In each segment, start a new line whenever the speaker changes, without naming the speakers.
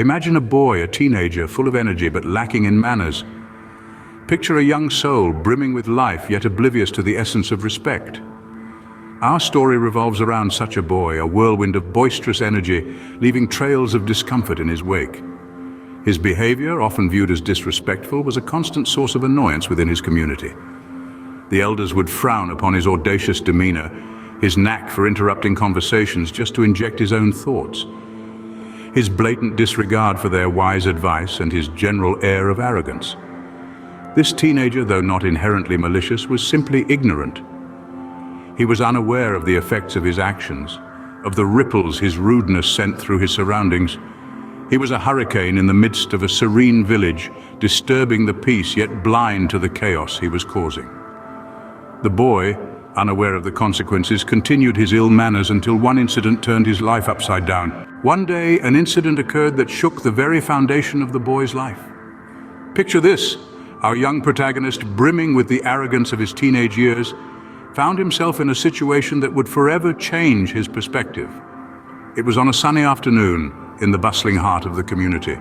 Imagine a boy, a teenager, full of energy but lacking in manners. Picture a young soul brimming with life yet oblivious to the essence of respect. Our story revolves around such a boy, a whirlwind of boisterous energy, leaving trails of discomfort in his wake. His behavior, often viewed as disrespectful, was a constant source of annoyance within his community. The elders would frown upon his audacious demeanor, his knack for interrupting conversations just to inject his own thoughts, his blatant disregard for their wise advice, and his general air of arrogance. This teenager, though not inherently malicious, was simply ignorant. He was unaware of the effects of his actions, of the ripples his rudeness sent through his surroundings. He was a hurricane in the midst of a serene village, disturbing the peace yet blind to the chaos he was causing. The boy, unaware of the consequences, continued his ill manners until one incident turned his life upside down. One day, an incident occurred that shook the very foundation of the boy's life. Picture this: our young protagonist, brimming with the arrogance of his teenage years, found himself in a situation that would forever change his perspective. It was on a sunny afternoon in the bustling heart of the community.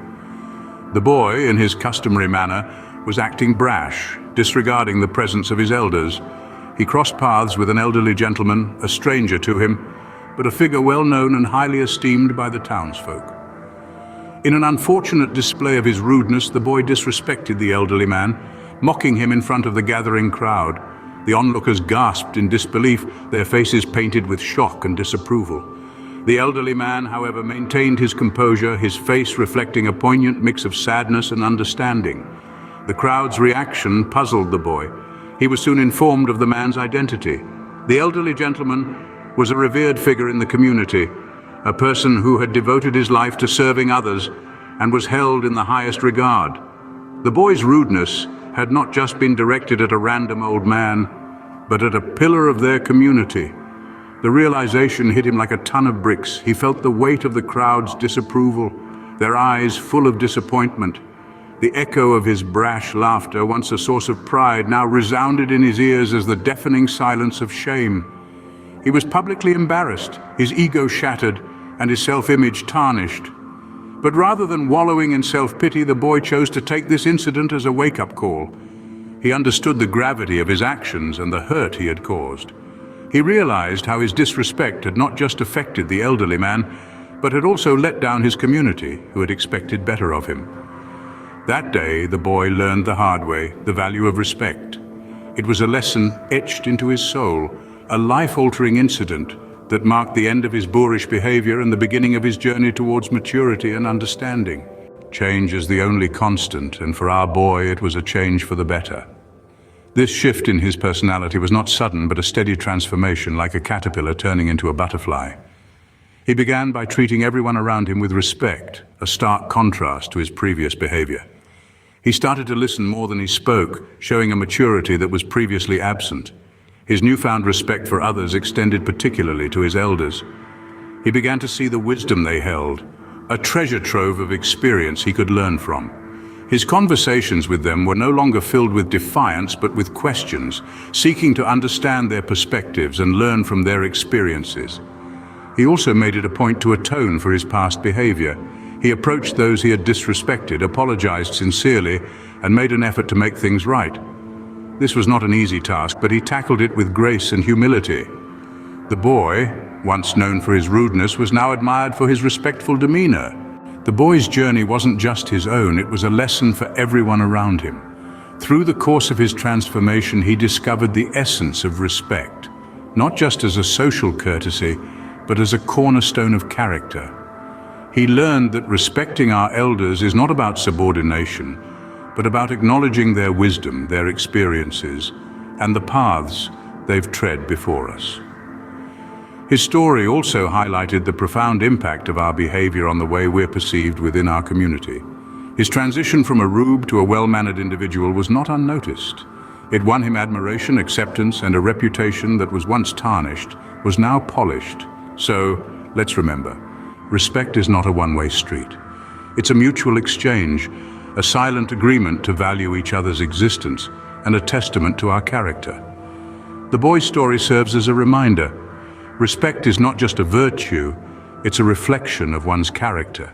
The boy, in his customary manner, was acting brash, disregarding the presence of his elders. He crossed paths with an elderly gentleman, a stranger to him, but a figure well known and highly esteemed by the townsfolk. In an unfortunate display of his rudeness, the boy disrespected the elderly man, mocking him in front of the gathering crowd. The onlookers gasped in disbelief, their faces painted with shock and disapproval. The elderly man, however, maintained his composure, his face reflecting a poignant mix of sadness and understanding. The crowd's reaction puzzled the boy. He was soon informed of the man's identity. The elderly gentleman was a revered figure in the community, a person who had devoted his life to serving others and was held in the highest regard. The boy's rudeness had not just been directed at a random old man, but at a pillar of their community. The realization hit him like a ton of bricks. He felt the weight of the crowd's disapproval, their eyes full of disappointment. The echo of his brash laughter, once a source of pride, now resounded in his ears as the deafening silence of shame. He was publicly embarrassed, his ego shattered, and his self-image tarnished. But rather than wallowing in self-pity, the boy chose to take this incident as a wake-up call. He understood the gravity of his actions and the hurt he had caused. He realized how his disrespect had not just affected the elderly man, but had also let down his community, who had expected better of him. That day, the boy learned the hard way the value of respect. It was a lesson etched into his soul, a life-altering incident that marked the end of his boorish behavior and the beginning of his journey towards maturity and understanding. Change is the only constant, and for our boy, it was a change for the better. This shift in his personality was not sudden, but a steady transformation, like a caterpillar turning into a butterfly. He began by treating everyone around him with respect, a stark contrast to his previous behavior. He started to listen more than he spoke, showing a maturity that was previously absent. His newfound respect for others extended particularly to his elders. He began to see the wisdom they held, a treasure trove of experience he could learn from. His conversations with them were no longer filled with defiance, but with questions, seeking to understand their perspectives and learn from their experiences. He also made it a point to atone for his past behavior. He approached those he had disrespected, apologized sincerely, and made an effort to make things right. This was not an easy task, but he tackled it with grace and humility. The boy, once known for his rudeness, was now admired for his respectful demeanor. The boy's journey wasn't just his own, it was a lesson for everyone around him. Through the course of his transformation, he discovered the essence of respect, not just as a social courtesy, but as a cornerstone of character. He learned that respecting our elders is not about subordination, but about acknowledging their wisdom, their experiences, and the paths they've tread before us. His story also highlighted the profound impact of our behavior on the way we're perceived within our community. His transition from a rube to a well-mannered individual was not unnoticed. It won him admiration, acceptance, and a reputation that was once tarnished was now polished. So, let's remember, respect is not a one-way street. It's a mutual exchange, a silent agreement to value each other's existence, and a testament to our character. The boy's story serves as a reminder. Respect is not just a virtue, it's a reflection of one's character.